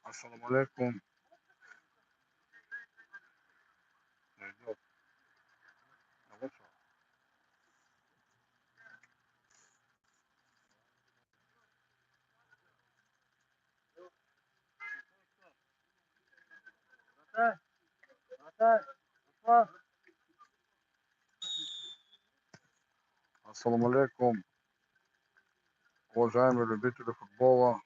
Ассаламу алейкум. Идет. Хорошо. Ассаламу алейкум. Уважаемые любители футбола.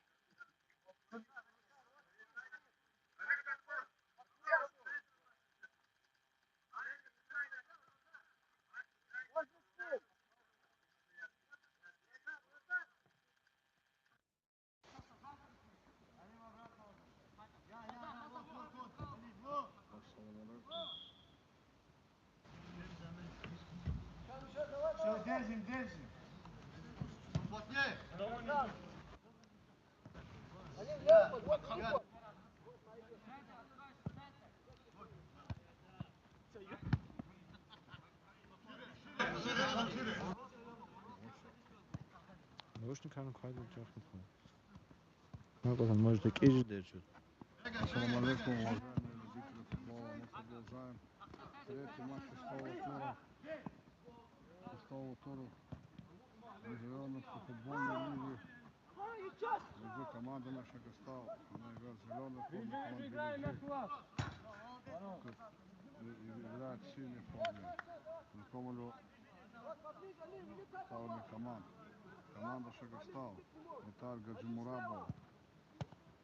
Все, держим. Плотнее. Наушник kann quasi nicht. Ну, потом может и держит. Ассаламу алейкум, уважаемые любители футбола. Мы продолжаем третий матч шестого тура международной футбольной лиги. Где команда наша Гастал, она играет в зеленой форме, играет в синей форме. Знакомлю ставленных команд. Команда Шагастал, Виталь Гаджимурадов,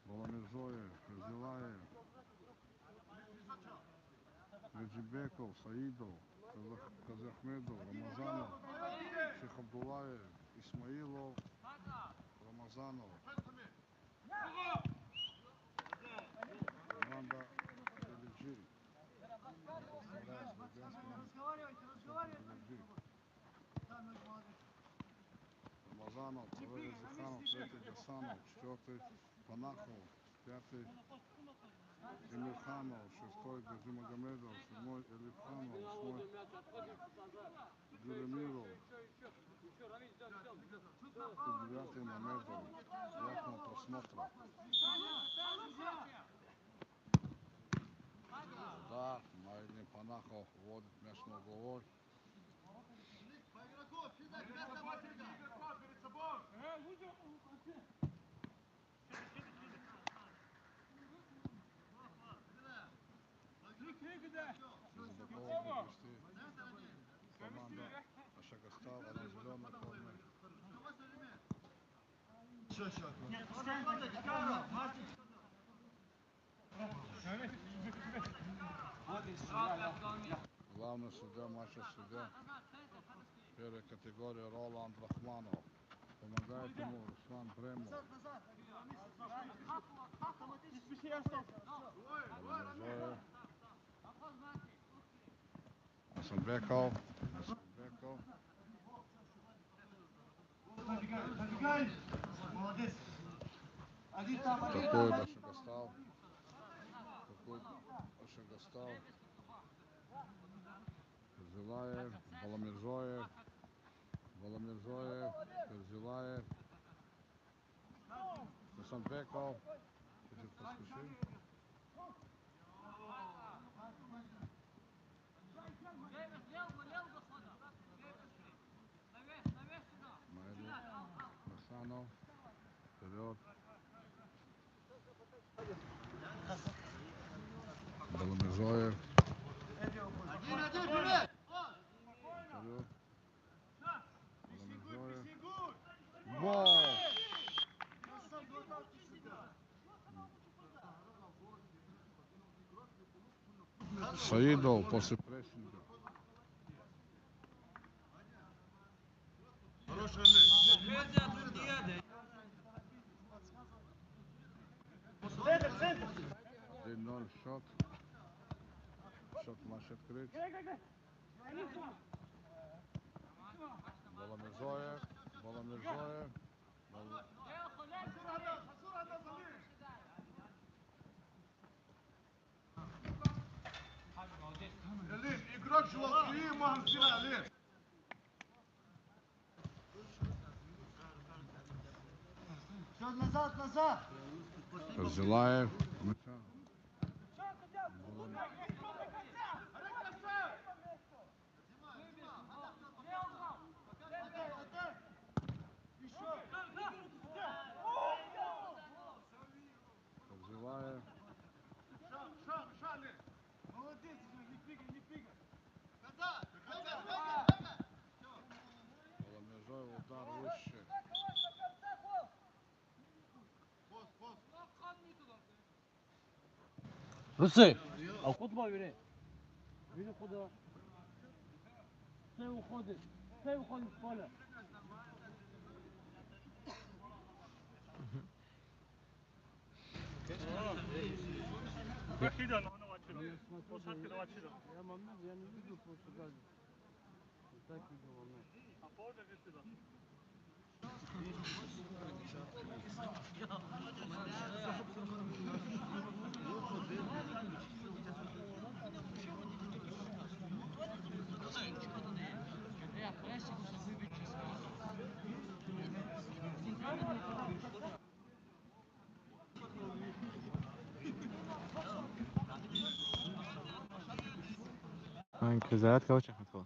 Баламирзоев, Ферзилаев, Реджибеков, Саидов, Казахмедов, Рамазанов, Шейх Абдулаев, Исмаилов, Рамазанов. Команда Белиджи. Рамазанов, второй Заханов, третий Гасанов, четвертый Панахов, пятый Эмирханов, шестой Гаджимагомедов, седьмой Элифханов, восьмой Джуремиров, девятый Мамедов. Приятного просмотра. Удар, Майдин Панахов вводит мяч на угловой. Команда Шагастал, она в зеленой форме. Главный судья матча судья первой категории Роланд Рахманов. Помогает ему Руслан Бремов. Асанбеков. Такой Шагастал. Ферзилаев, Баламирзоев, Ферзилаев, Асанбеков. Хочет поспешить. Масанов. Вперед. Баламирзоев. Вперед. Гол! Саидов после прессинга. Хорошая мяч. 1-0 счет. Счет матч открыт. Баламирзоев. Элин, игрок животные, махнул Элин. Все, назад. Ферзилаев. Мяча. Голова. Подзывая. Молодец, не пикай, не пикай. Голомежой удар выше. Русы! А куда бери? Бери куда? Все уходит с поля. Вахида, но она вачила. Посадка вачила. Я момент, я не видел просто даже. Так видел момент. А повода где сюда? انك زرعت كاوتش احمد خالد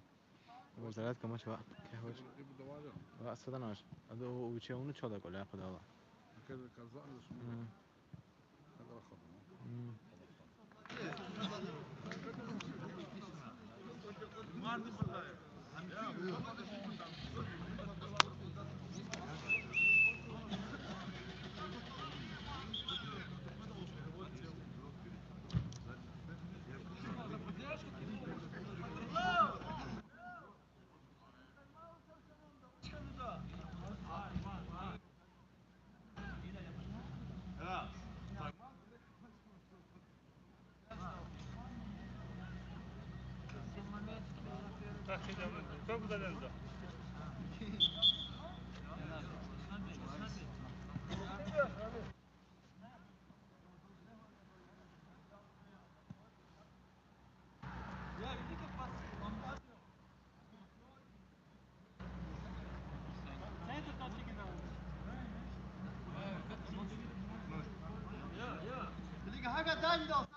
زرعت كاوتش بقى كاوتش Ibu davada. بقى صدناش هذا هو وشيونه تشودا قول يا خدا Kada kazali smo. Kada lahadno. Вахида, кто бы залезал? Liga haga dani da.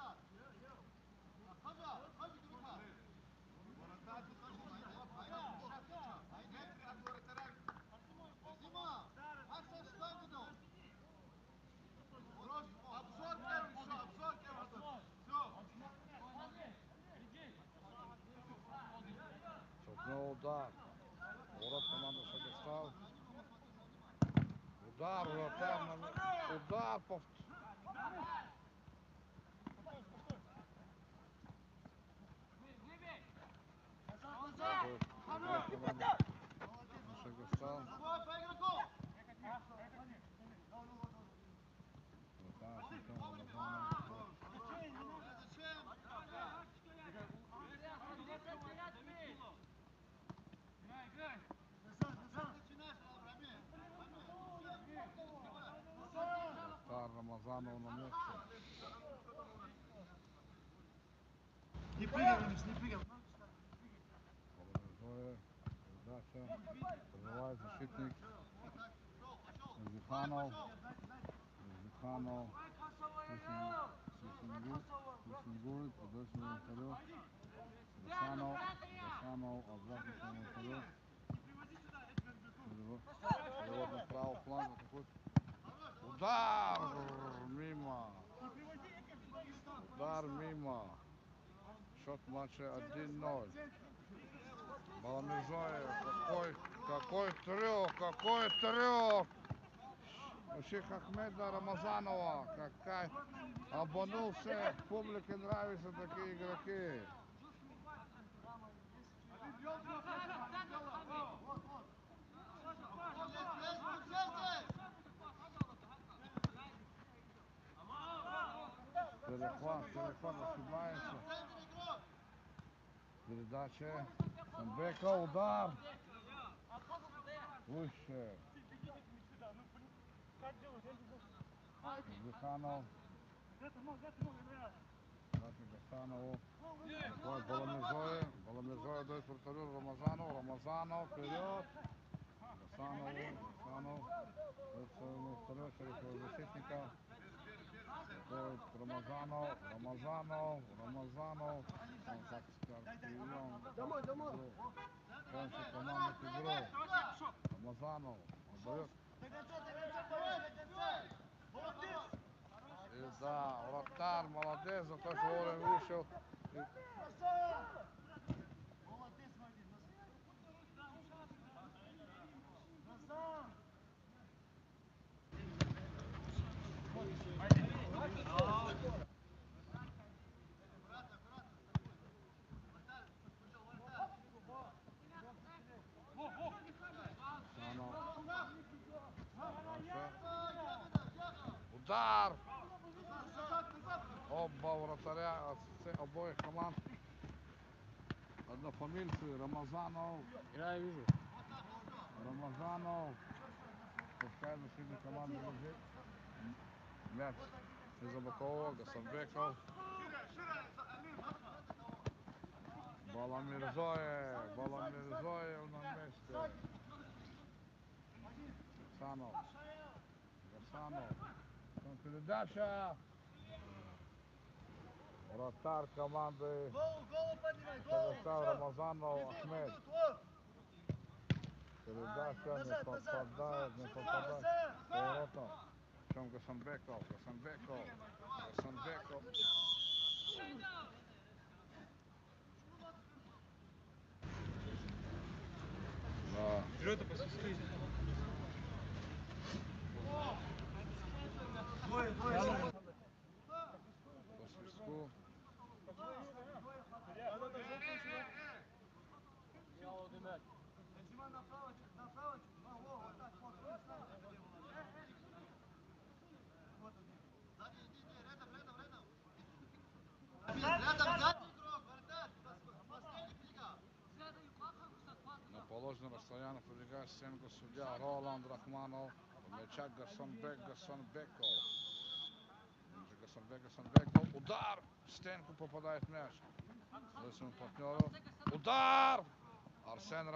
Шотно удар. Ворот команда Шагостал. Удар, вратарь. Удар. Шагостал. Рамазанов на месте. Не прыгай, не прыгай. Передача. Проживает защитник. Зюханов. Зюханов. Сисингует. Подача на второй. Гасанов. Гасанов. Обратно на второй. Перевод на правый фланг. Удар мимо. Удар мимо. Счет матча 1-0. Баламирзоев. Какой трёх. Шейх Ахмеда Рамазанова. Какая. Обманулся. Публике нравятся такие игроки. Телефон ошибается. Передача. Бека, удар. Выше. Зюханов. Гасанову. Баламирзоев дает вратарю Рамазанов вперед. Гасанов. Второй через защитника. Готовит Рамазанов. Он как скорпион. Домой. Раньше команда к игру. Рамазанов отдает. До конца, давай, до конца. Молодец. И да, вратарь молодец, за то, что вовремя вышел. Красава. Молодец, Вадим. Назад. Удар! Оба вратаря обоих команд. Однофамильцы. Рамазанов. Я вижу. Рамазанов. Пускай защитник команды лежит. Мяч из Абакова. Гасанбеков. Баламирзоев на месте. Гасанов. Там передача. Вратарь команды Голову поднимай, Казахстан Рамазанов Ахмед. Передача не попадает. Поворотом. Причем Гасанбеков. Да. Вперед и по свисту. По свистку. Нажимай направо, вот так, вот сам. Вот он. Сзади иди, рядом игрок, вратарь. Последний бега. На положенном расстоянии продвигает стенку судья Роланд Рахманов. Мяча Гасанбеков. Удар! В стенку попадает мяч. Своему партнеру. Удар! Арсен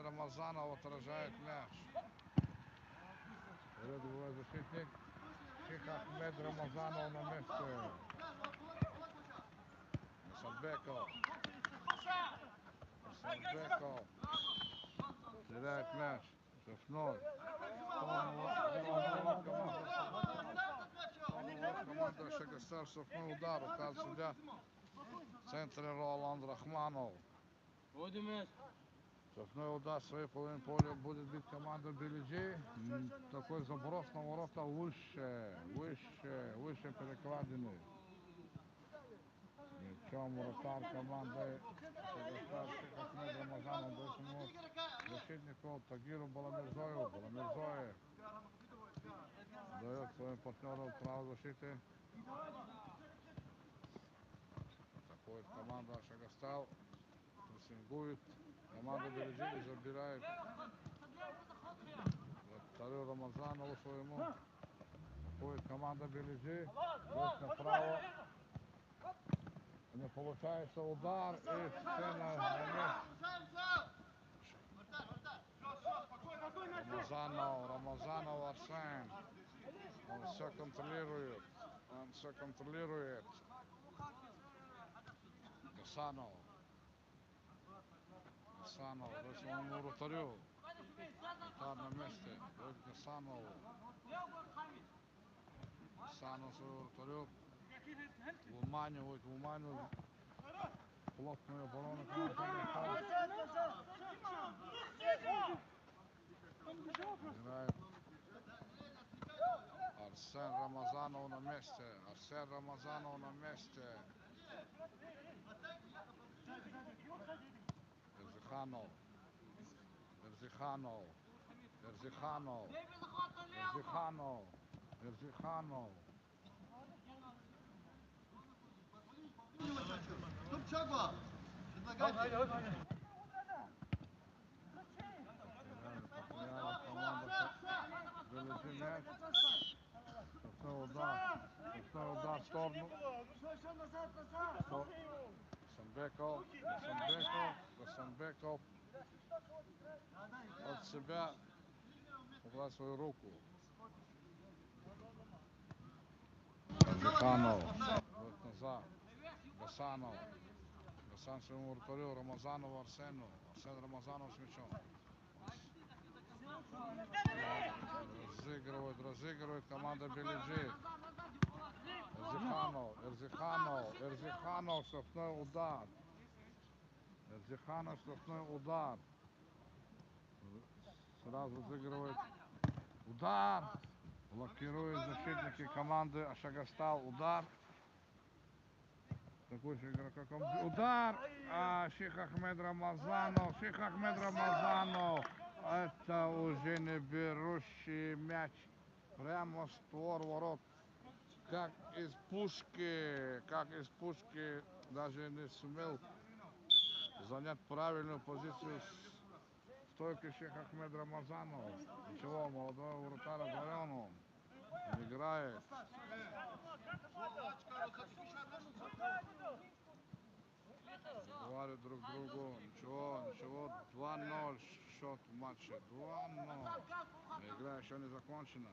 Рамазанов отражает мяч. Рядовой защитник. Шейх Ахмед Рамазанов на месте. Гасанбеков. Теряет мяч. 6-0. Команда Шагастар, штрафной удар. Указывает судья в центре Роланд Рахманов. Штрафной удар в своей половине поля будет бить команда Белиджи. Такой заброс на ворота выше перекладины. Мячом вратарь команды Шагастар Шейх Ахмед Рамазанов дает ему защитнику Тагиру Баламирзоеву. Баламирзоев дает своему партнеру право защиты. Атакует команда Шагастал. Прессингует. Команда Белиджи забирает вторую Рамазанову своему. Атакует команда Белиджи. Дает направо. Не получается удар. И сцена на месте. Рамазанов Арсен. Он все контролирует. Гасанов. Дает своему вратарю. Вратарь на месте. Дает Гасанову. Гасанов своему вратарю. Выманивает. Плотную оборону. Играет Арсен Рамазанов на месте. Ерзиханов. Тут Чагва. Предлагайте. Шестной удар в сторону. Назад. Гасанбеков от себя убрать свою руку. Ерзиханов. Вот назад. Гасанов. Гасан своему вратарю Рамазанову Арсену. Арсен Рамазанов с мячом. Разыгрывает команда Белиджи. Эрзиханов, штрафной удар. Эрзиханов, штрафной удар. Сразу разыгрывает удар. Блокирует защитники команды Ашагастал. Удар. Такой же игрок, как он. Удар. Шейх Ахмед Рамазанов. Это уже не берущий мяч. Прямо в створ ворот. Как из пушки. Даже не сумел занять правильную позицию стойки Шейх Ахмед Рамазанов. Ничего, молодой вратарь одарен он. Играет. Говорят друг другу. Ничего. 2-0 счет в матче. 2-0. Игра еще не закончена.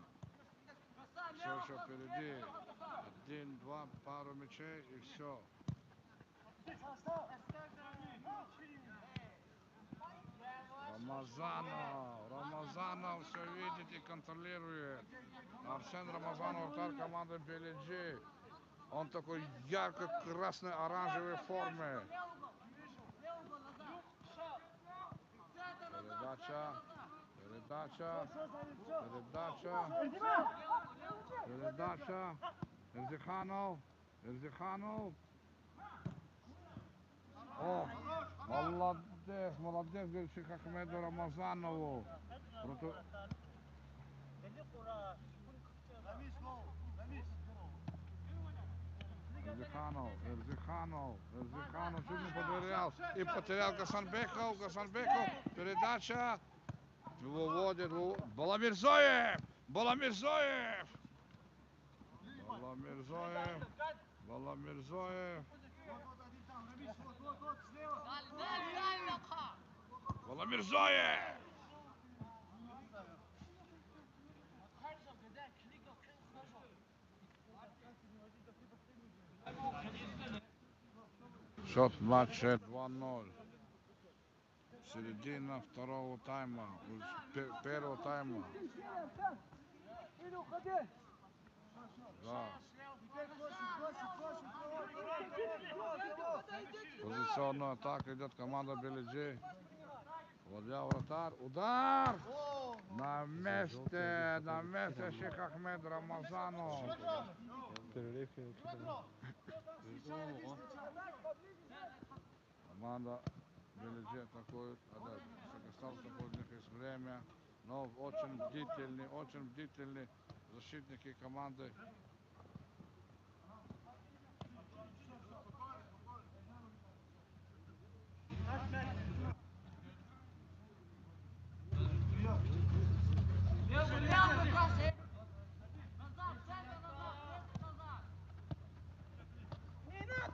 Все еще впереди. 1-2, пару мячей и все. Рамазанов все видит и контролирует. Арсен Рамазанов, вратарь команды Белиджи. Он такой ярко-красной оранжевой форме. Передача. Эрзиханов. О, молодец, говорит Шейх Ахмеду Рамазанову. Эрзиханов чуть не потерял. И потерял Гасанбеков. Передача. Выводит. Баламирзоев. Счет матча 2-0. Середина второго тайма. Первого тайма. Да. Позиционная атака идет команда Белиджи. Владя вратарь. Удар! На месте Шейх Ахмед Рамазанов. Команда Белиджи атакует. Шагастал атакует, у них есть время. Но очень бдительны защитники команды.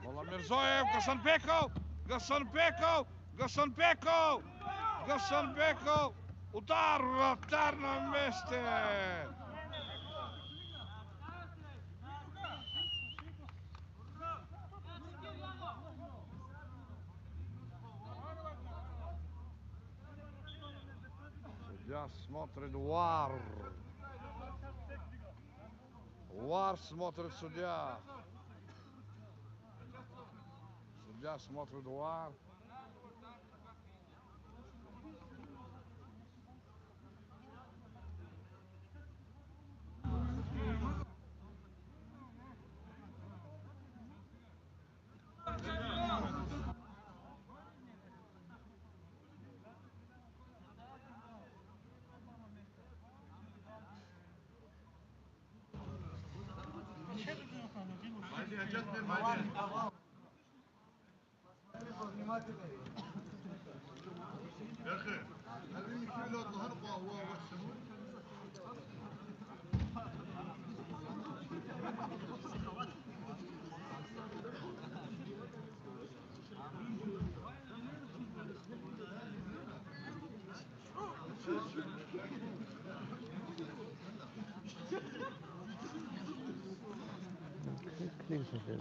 Баламирзоев, Гасанбеков. Удар на месте. Судья смотрит ВАР. ВАР смотрит судья. Судья смотрит ВАР. Ne güzel şey bu.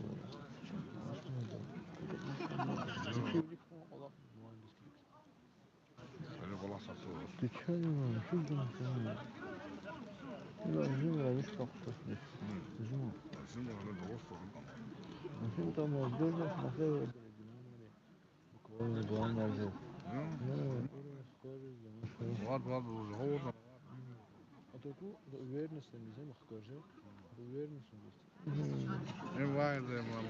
Çiftlik falan olan mühendislik. Öyle kola satıyor. Geçen yıl şu gün sonra. Ya bizim vermiş taktı. Bizim o. Şimdi öyle doğru sorun. Bizim tam o 4 yaş masaya verdi. Koyun doğan verecek. Evet. Oraya sıkarız ya. Var bu orada. Ataku da awareness'ten bize muhtaçı. Awareness'ın işte. Ne var ya mal.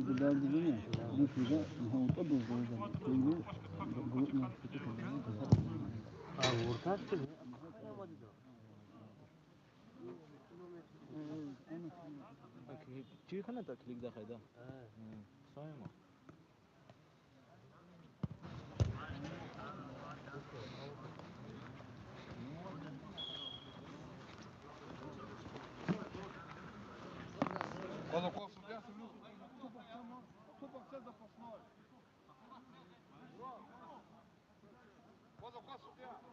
Giderdi değil mi? Bu şurada Mahmut'a bozuldu. Çünkü grup muhabbeti falan kapattı. Abi ortak da چی خنده تا کلیک داخل ده سایما Quando eu posso dessa, viu? Tô passando da próxima. Quando eu posso dessa.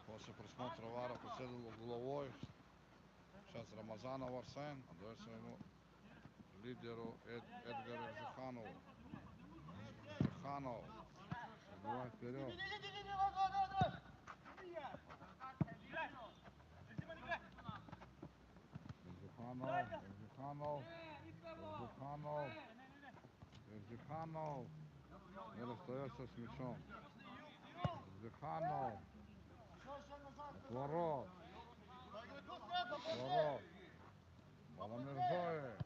После просмотра Вара поседал головой. Сейчас Рамазанов Арсен, а до своему лидеру Эдгару Эрзиханову. Эрзиханов. Забивает вперед. Эрзиханов. Не расстается с мячом. Эрзиханов. Отворот. Отворот. Баламирзоев.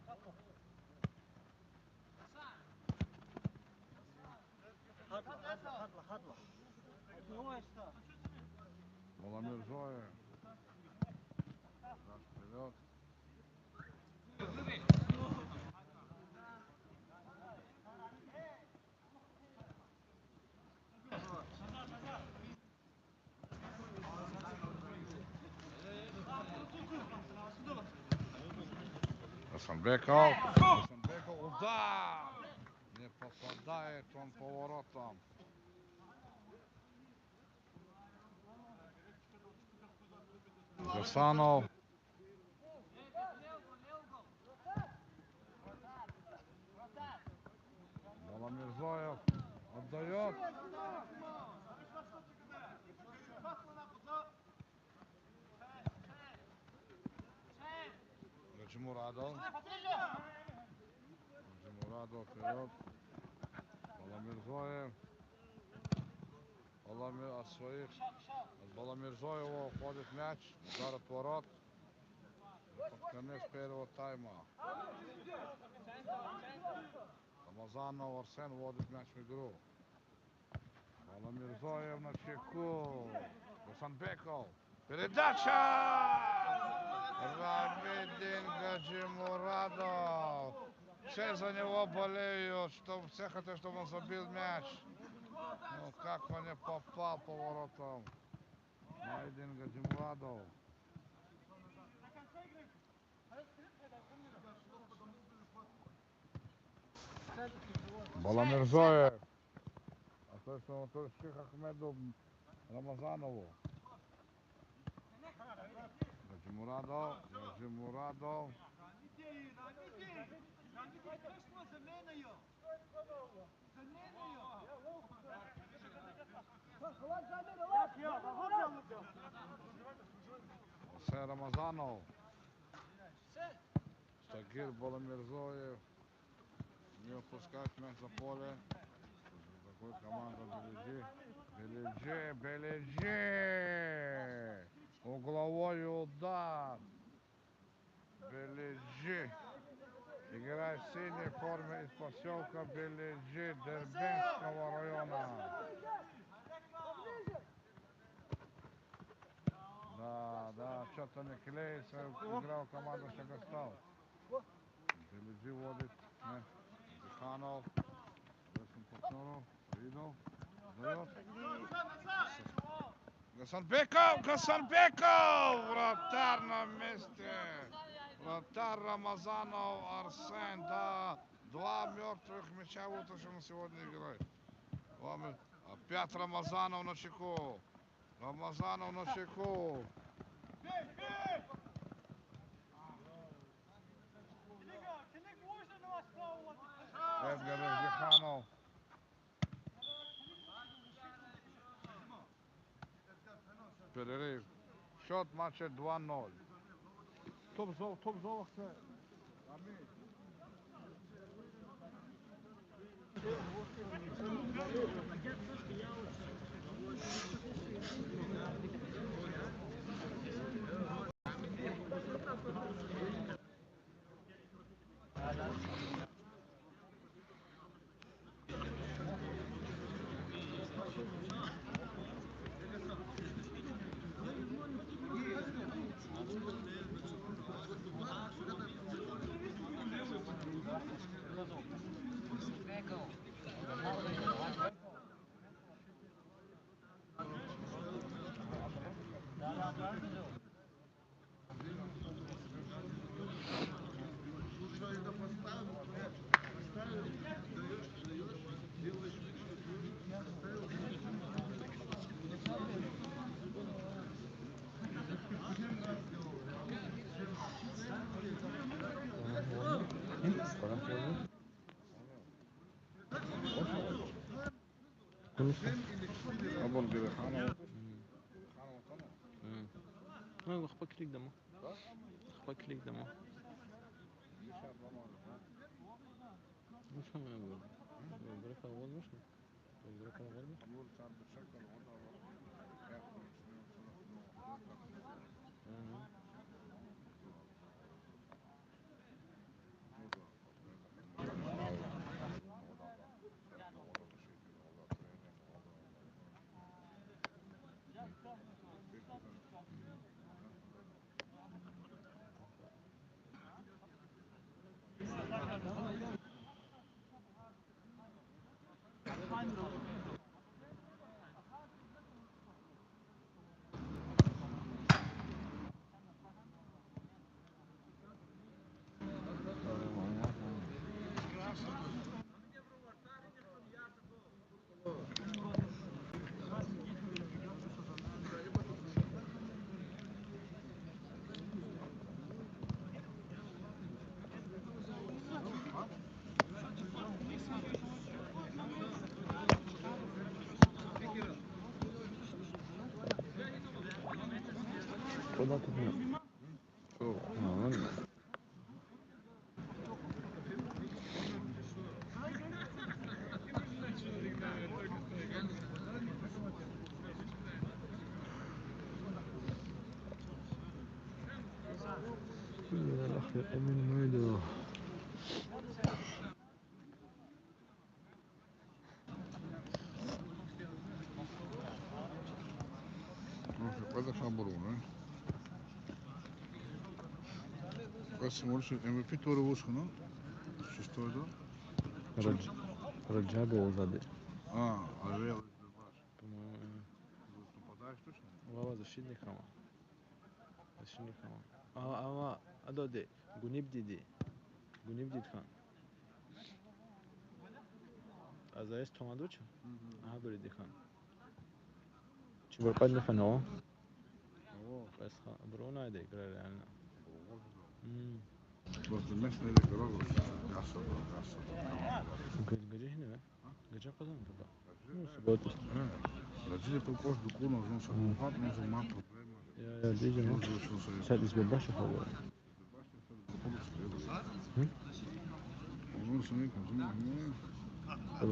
Баламирзоев. Вперед. Асанбеков. Асанбеков. Удар. Не попадает он поворотом. Гасанов. Баламирзоев отдает. Гаджимурадов. Гаджимурадов вперед. Баламирзоев. От своих. От Баламирзоева уходит мяч. Удар от ворот. Под конец первого тайма. Рамазанов Арсен вводит мяч в игру. Баламирзоев на чеку. Асанбеков. Передача! Рамидин Гаджимурадов. Все за него болеют, что все хотят, чтобы он забил мяч. Ну, как он не попал по воротам. Майдин Гаджимурадов. Баламирзоев. А то, что он тоже Шейх Ахмеду Рамазанову. Гаджимурадов. Все Рамазанов. Стагир Баламирзоев. Не опускать мяч за поле. Такой команда Бележи. Угловой удар. Бележи. Играет в синей форме из поселка Бележи Дербенского района. Да, что-то не клеится. Играл команда Шагостал. Бележи водит. Диханов. Лесом партнеров. Видов. Дает. Гасанбеков! Вратарь на месте. Вратарь Рамазанов Арсен. Да, 2 мертвых мяча вот что он сегодня играет. Опять Рамазанов на чеку. Рамазанов на чеку. Эдгар Диханов. Перерыв. Счет матча 2-0. Топ зов се. Абон Диханов. Ну, خپل کلیک دمو. خپل کلیک دمو. مش هم أقول. بريك أول مش. بريك أول مش. Куда ты был? Questo è MVP Toro Usco, no? Шестой, да? Раджаби Озаде. Арел из Любаш. По-моему, Нападаешь точно? Вова защитник ама. Защитник ама. Ама, адоде. Гуниб диди. Гуниб дид хан. Азаес Томадуча? Бриди хан. Чи барқад нефано? Бес хан. Бруна иде игра реально. Просто местные игрок. Гасо. Гачи не? Гача казан туда. Ну, суббота. Раджили по кожу куну, но со глухат, но за мат проблема. Я диже, но. Сад из бебаша хавал. طب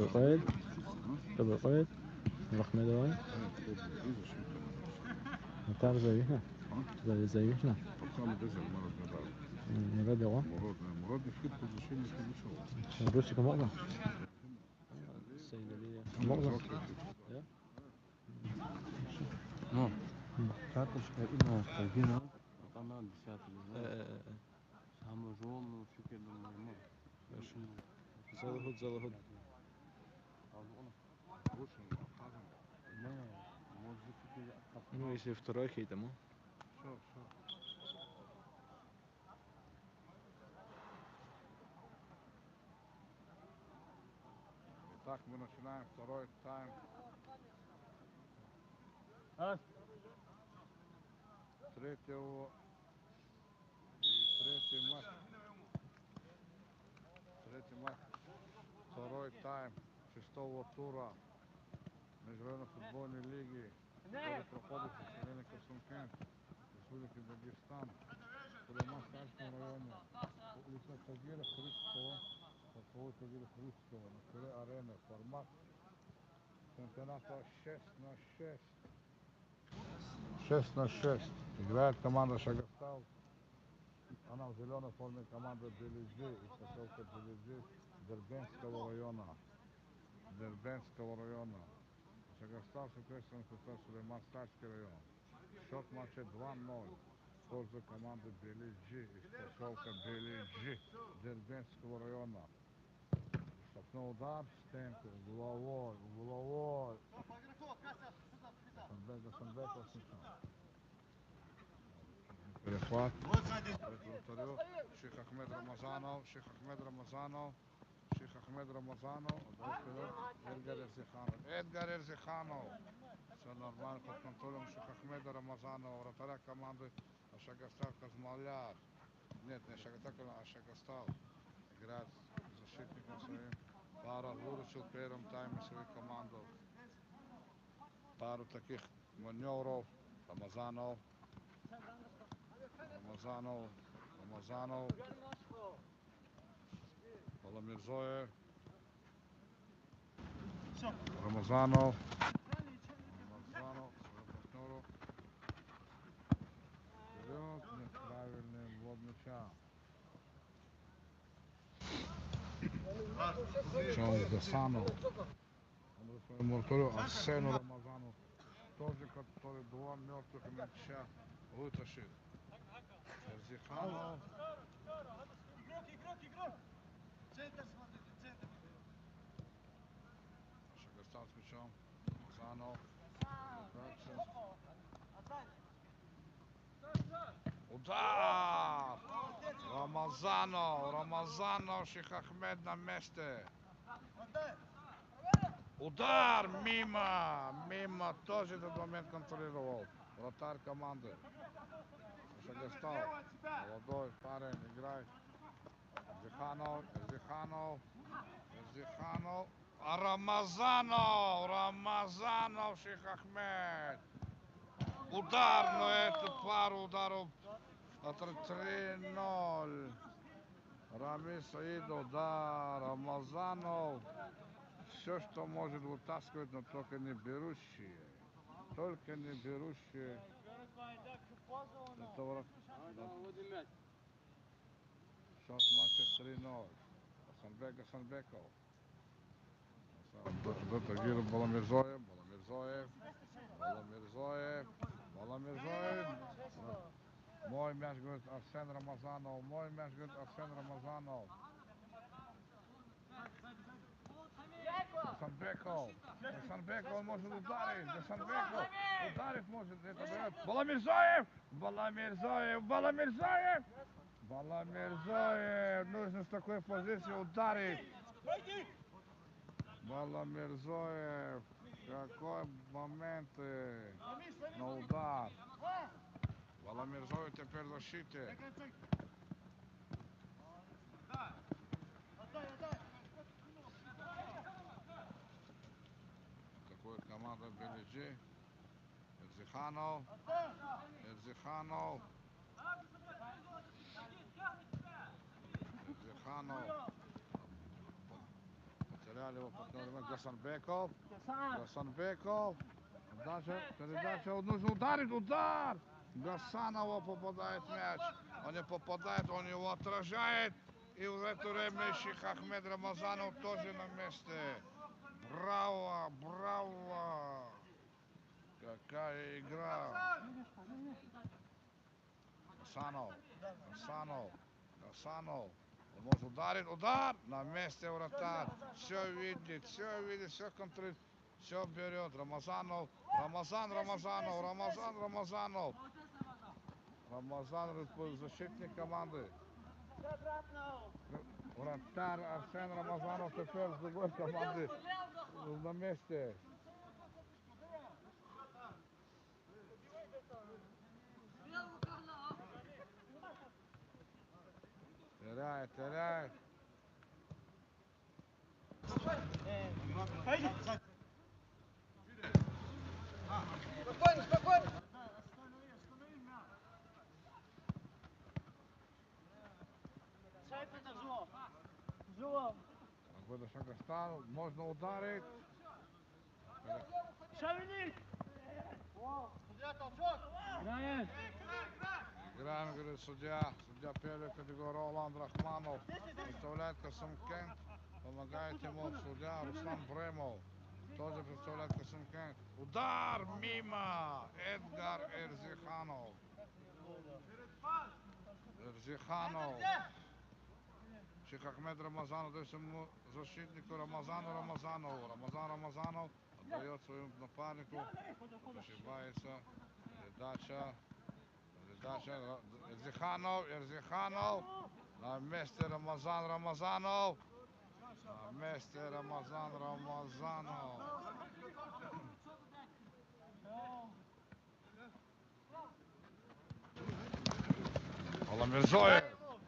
قائد الرحمة دوان مطار زي هنا زي هنا مراد يوا مراد يفيد كل شيء اللي كان يشوف. الروسي كم مرة السيدة ليلى كم مرة No, карточка има половина, а там има десятки. Само жолно шикерно майму. Залахуд. Не, може да шикер капа. Ну, если второй хейт, ему. Все. Итак, мы начинаем второй тайм. Третий матч. Второй тайм шестого тура Международной футбольной лиги, который проходит в населении Касумкент, Республики Дагестан, в Сулейман-Сальском районе, улица Тагира Христова, по Тагира Христова, на селе Арена, формат чемпионата 6-6. 6-6. Играет команда Шагастал. Она в зеленой форме команда Белиджи из поселка Белиджи Дербенского района. Шагастал, соответственно, представляет Сулейман-Сальский район. Счет матча 2-0 в пользу команды Белиджи из поселка Белиджи Дербенского района. Штрафной удар, стенку, угловой. Хасанбеков смешал. Перехват. Вратарю. Шейх Ахмед Рамазанов. Эдгар Эрзиханов. Все нормально под контролем Шейх Ахмеда Рамазанова. Вратаря команды Шагастал Казмаляр. Нет, не Шагастал, а Шагастал. Играет защитником своим. Пару выручил в первом тайме свою команду. Пару таких маневров. Рамазанов. Баламирзоев. Рамазанов. Своему партнеру. Вперед, неправильный ввод мяча. Чарльз Гасанов. Он за своему партнеру Арсену Рамазану. Тоже, который два мертвых мяча вытащил. Эрзиханов. Игрок. Центр смотрите, центр. Шагастал с мячом. Рамазанов. Удар! Рамазанов, Шейх Ахмед на месте. Удар мимо, тоже этот момент контролировал. Вратарь команды. Шагастал. Молодой парень играет. Эрзиханов. А Рамазанов, Шейх Ахмед. Удар, но это пару ударов. Это 3-0. Рамис Саидов, да, Рамазанов. Все, что может вытаскивать, но только не берущие. Это счет матча 3-0. Хасанбеков. До Тагира Баламирзоев. Мой мяч, говорит Арсен Рамазанов. Гасанбеков. Гасанбеков может ударить. Гасанбеков ударить может. Это дает. Баламирзоев. Баламирзоев. Баламирзоев. Баламирзоев. Нужно с такой позиции ударить. Баламирзоев. Какой момент на удар. Баламирзоев теперь в защите. Такой команда Белиджи. Эрзиханов. Эрзиханов. Эрзиханов. Потеряли его под Гасанбеков. Гасанбеков. Передача. Нужно ударить. Удар. Гасанова попадает мяч. Он не попадает, он его отражает. И в это время Шейх Ахмед Рамазанов тоже на месте. Браво, браво. Какая игра. Гасанов. Гасанов. Гасанов. Он может ударить. Удар. На месте вратарь. Все видит, все контролирует. Все берет. Рамазанов. Рамазанов. Рамазан защитник команды. Вратарь Арсен Рамазанов теперь с другой команды на месте. Теряет. Спокойно. Какой-то шаг остался. Можно ударить. Шевелись! Играем, говорит судья. Судья первой категории Роланд Рахманов. Представляет Касымкент. Помогает ему судья Руслан Бремов. Тоже представляет Касымкент. Удар мимо. Эдгар Эрзиханов. Шейх Ахмед Рамазанов дает ему защитнику Рамазанову. Рамазанов отдает своему напарнику. Ошибается. Передача. Эрзиханов. На месте Рамазанов. На месте Рамазанов.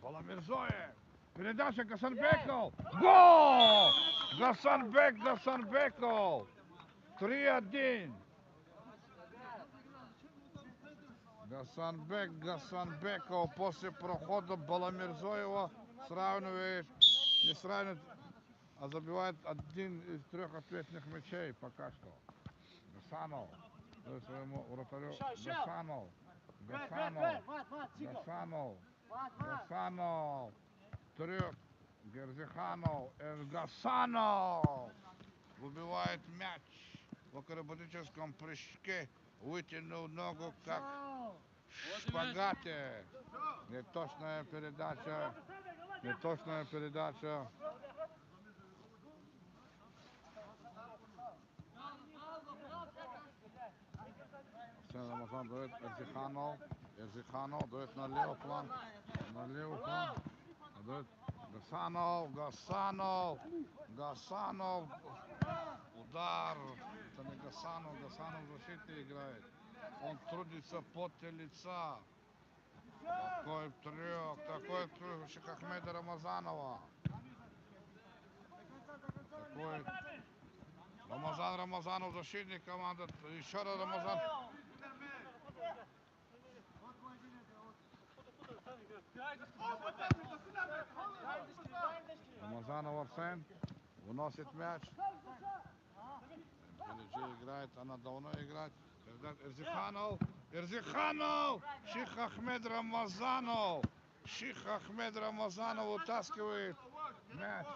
Баламирзоев. Передача Гасанбеков. Гол! Гасанбеков. 3-1. Гасанбеков после прохода Баламирзоева сравнивает, не сравнивает, а забивает один из 3 ответных мячей пока что. Гасанов. Своему вратарю. Гасанов. Трёх. Гасанов выбивает мяч в акробатическом прыжке, вытянул ногу как в шпагате. Неточная передача. Рамазан дает Эрзиханов дает на левый фланг. Дает Гасанов. Удар. Это не Гасанов в защите играет. Он трудится поте лица. Такой трюк Шейх Ахмеда Рамазанова. Такой Рамазанов защитник команды. Еще раз Рамазан. Рамазанов Арсен выносит мяч. Белиджи играет, она давно играет. Эрзиханов! Шейх Ахмед Рамазанов утаскивает мяч.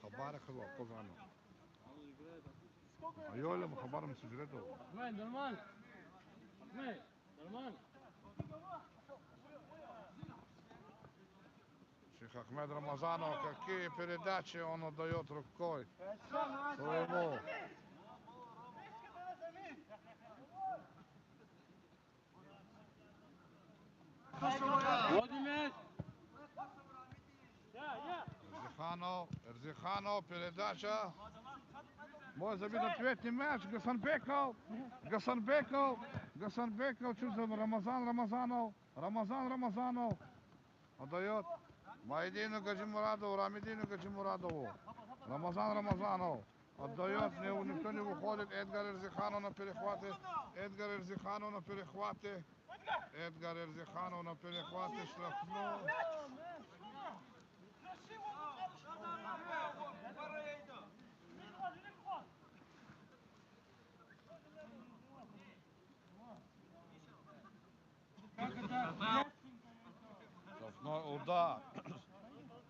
Хабаров Козанов. Ayol مخبرهم سجلته. Ahmed, normal. Ahmed, normal. Шейх Ахмед Рамазанов, какие передачи он отдает рукой своему. Эрзиханов, передача. Мой забит ответный мяч. Гасанбеков, чувствуем, Рамазанов. Отдает Майдину Гаджимурадову, Рамидину Гаджимурадову. Рамазанов. Отдает, никто не выходит. Эдгар Эрзиханов на перехвате. Эдгар Эрзиханов на перехвате. Штрафной.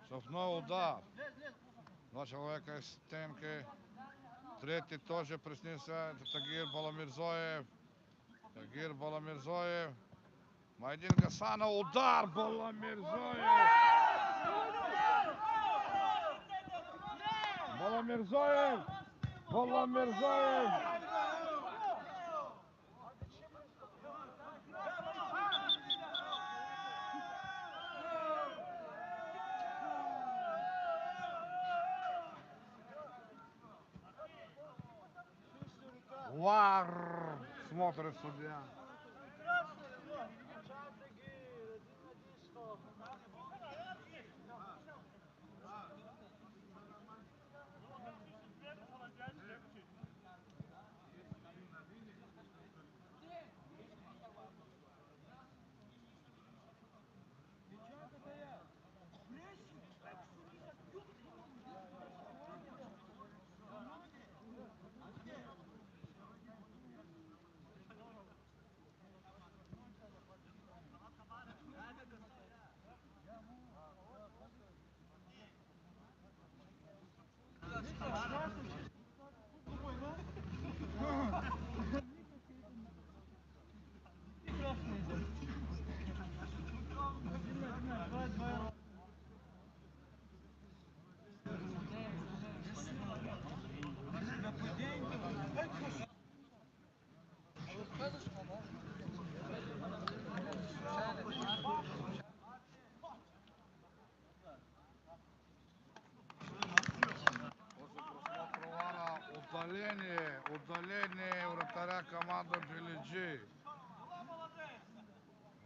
Штрафной удар. Два человека из стенки. Третий тоже приснился. Это Тагир Баламирзоев. Майдин Гасанов. Удар Баламирзоев. Вар, смотрит судья. Удаление вратаря команды Белиджи.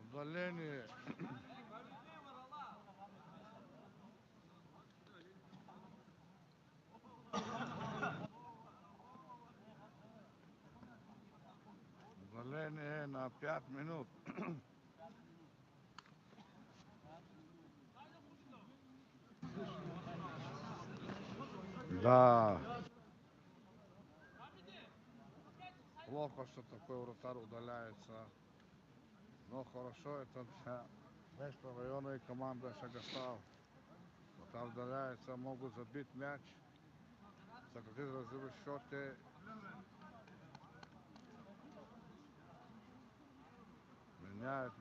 Удаление. Удаление на 5 минут. Да. Плохо, что такой вратарь удаляется. Но хорошо, это между районной командой Шагастав. Вратарь удаляется, могут забить мяч. Сократить разрывы в счете.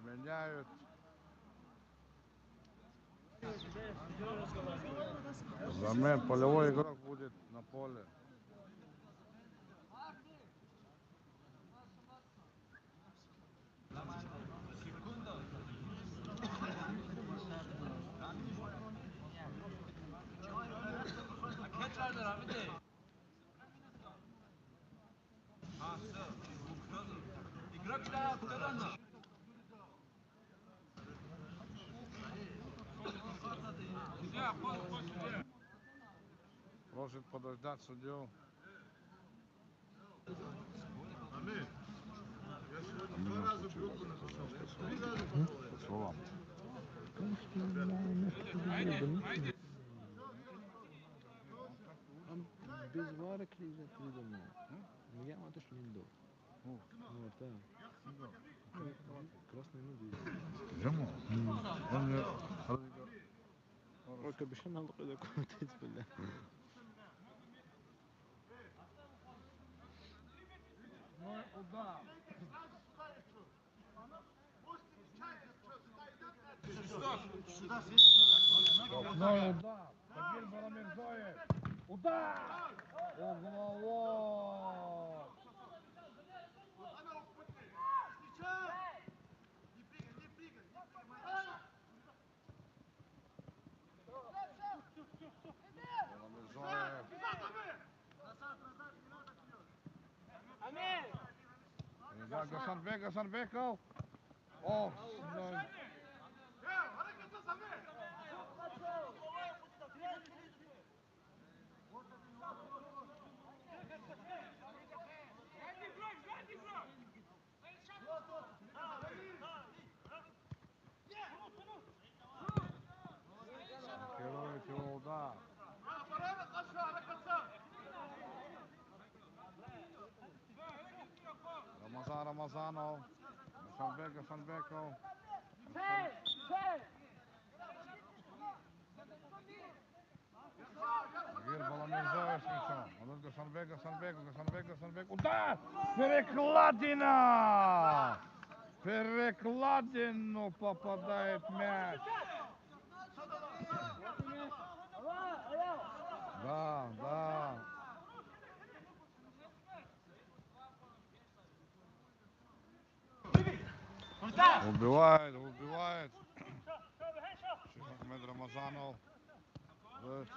Меняют. Замен, полевой игрок будет на поле. Просит подождать судью. Словам. Без вара криза придумал. Я вот что не до. Вот так. Красный ноги. Джаму. Ой, кабишан алып койдук. Тез беле. удар. Штрафной удар. Тагир Баламирзоев. Удар! Угловой! Баламирзоев. Гасанбеков. Ох, блокирует его удар. Рамазанов. Гасанбеков. Тагир Баламирзоев с мячом. Гасанбек. Удар! Перекладина! Перекладину попадает мяч. Да. Убивает. Шейх Ахмед Рамазанов. Шейх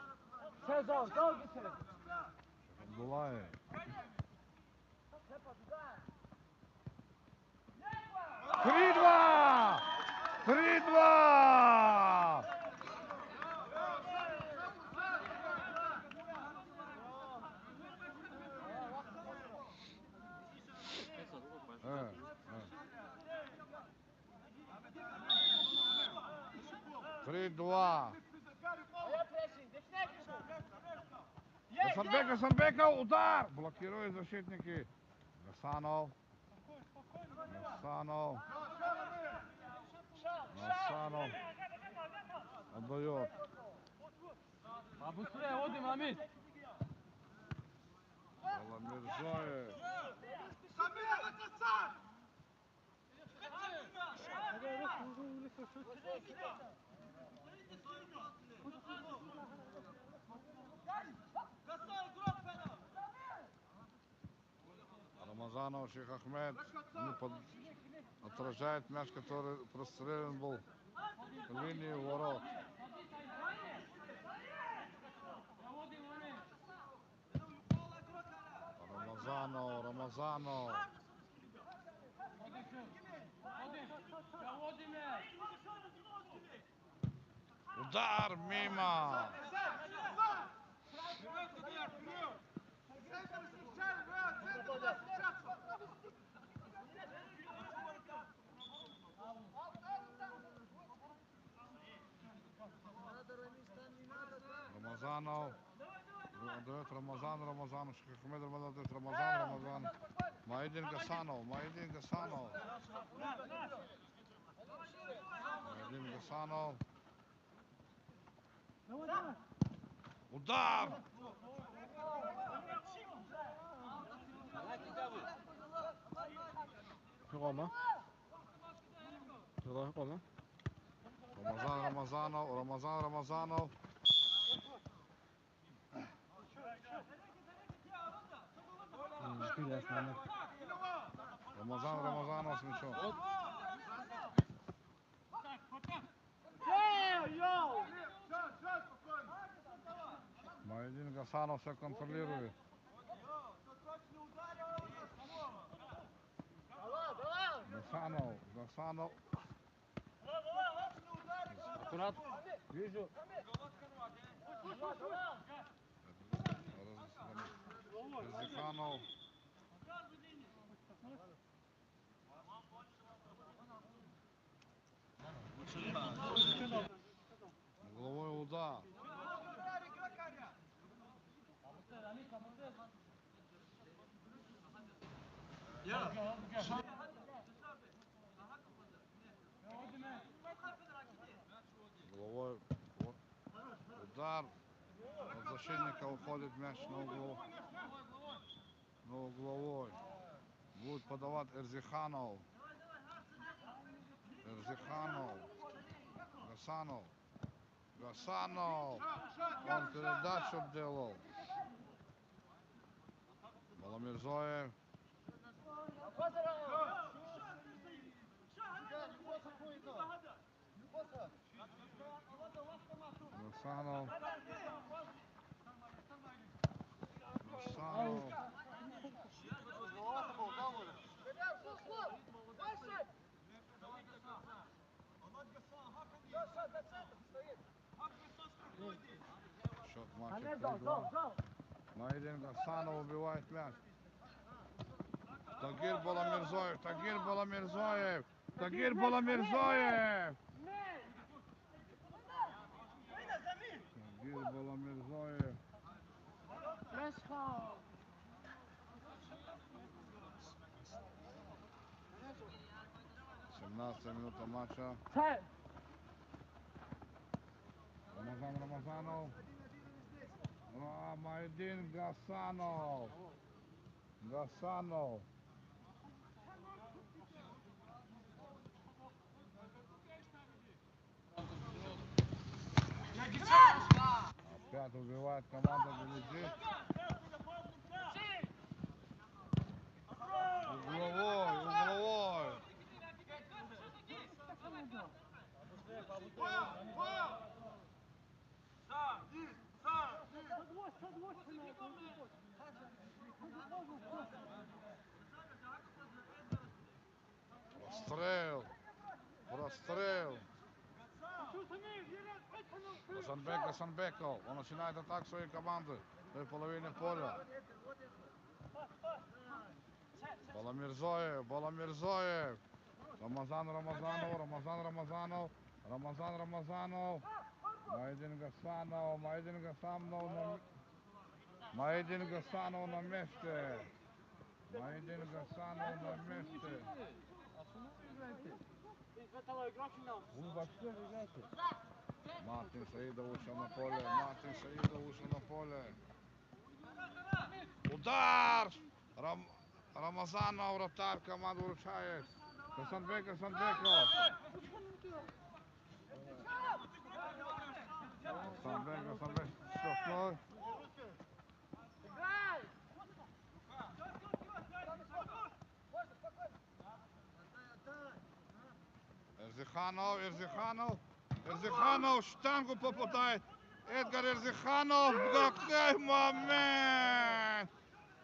Абдуллаев. 3-2! Гасанбеков, удар! Блокируют защитники. Гасанов. Отдает. Быстрее, Одим, Амид. Баламирзоев. Рамазанов, Шейх Ахмед отражает мяч, который прострелен был в линию ворот. Рамазанов. Удар мимо. Рамазанов. Отдает Рамазан. Шейх Ахмед отдает Рамазан. Маидин Гасанов. Удар! Рома. Рамазанов. Рамазанов с мячом. Маидин Гасанов все контролирует. Гасанов. Аккурат. Вижу. Зиханов. Головой удар. Головой удар. От защитника уходит мяч на угловой. Будет подавать Эрзиханов. Эрзиханов. Гасанов. Гасанов. Он передачу делал. Баламирзоев. Гасанов. Гасанов. Счет матча 3-2. Наидин Гасанов убивает мяч. Тагир Баламирзоев. Тагир Баламирзоев. Тагир Баламирзоев. Тагир Баламирзоев. 17 минута матча. Рамазанов. Майдин Гасанов. Гасанов. Опять убивает команда Белиджи. Угловой. Прострел. Гасанбеков. Он начинает атаку своей команды. Той половине поля. Баламирзоев. Рамазанов. Майдин Гасанов на месте. Мартин Саидов вышел на поле. Удар! Рамазанов, вратарь, команду вручает. Гасанбеков. Штрафной. Эрзиханов штангу попадает. Эдгар Эрзиханов. Какой момент!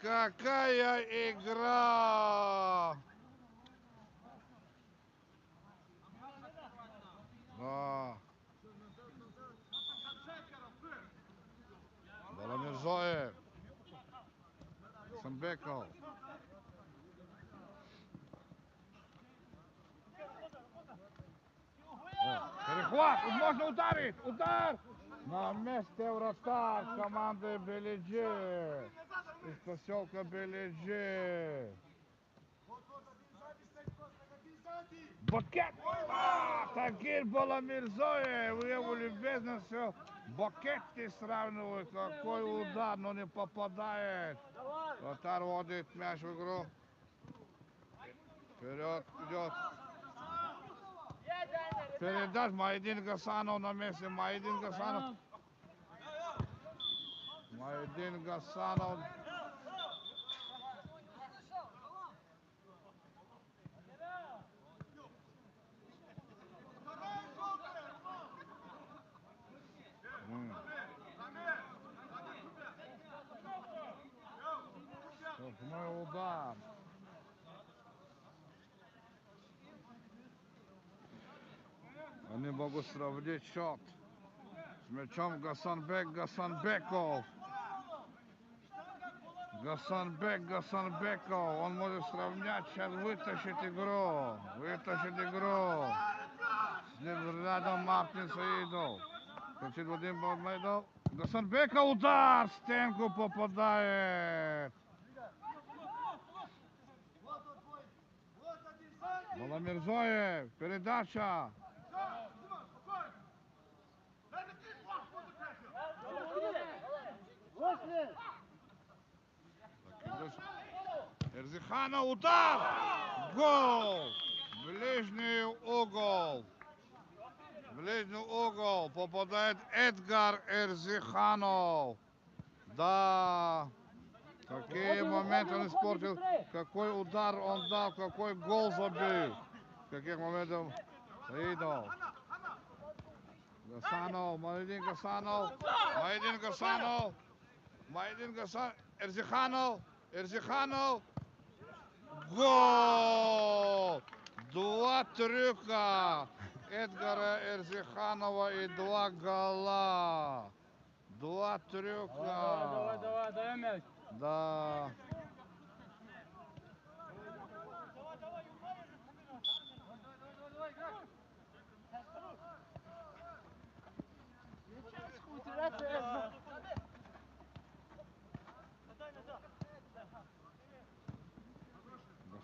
Какая игра! Да. Баламирзоев. Гасанбеков. Перехват. Можно ударить. Удар. На месте вратарь команды Белиджи. Из поселка Белиджи. Бакет! Тагир Баламирзоев, его любезностью Бакетти сравнивают. Какой удар, но не попадает. Вратарь вводит мяч в игру. Вперед идет. Передач Майдин Гасанов на месте. Майдин Гасанов. Штрафной удар. Они могут сравнить счет. С мячом Гасанбеков. Он может сравнять, сейчас вытащить игру. Рядом Мартин Саидов. Кричит Вадим Бадмайдов. Гасанбеков удар. Стенку попадает. Баламирзоев. Передача. Эрзиханов, удар! Гол! Ближний угол. Ближний угол. Попадает Эдгар Эрзиханов. Да. Какие моменты он испортил. Какой удар он дал. Какой гол забил. Каких моментов видел. Гасанов. Майдин Гасанов. Майдин Гасанов. Майдин Гасанов. Эрзиханов. Эрзиханов. Гол! Два трюка Эдгара Эрзиханова и два гола. Два трюка. Давай мяч. Да.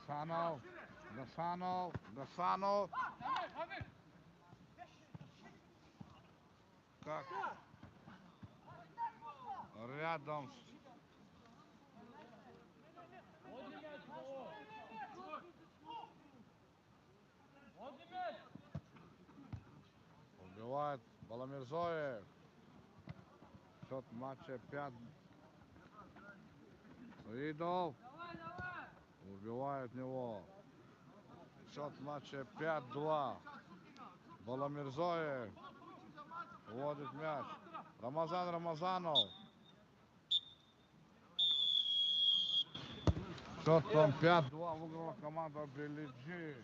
Гасанов. Гасанов. Гасанов. Как? Рядом. Убивает Баламирзоев. Счет матча 5. Саидов. Убивает него. Счет матча 5-2. Баламирзоев вводит мяч. Рамазан Рамазанов. Счет там 5-2. Выиграла команда Белиджи.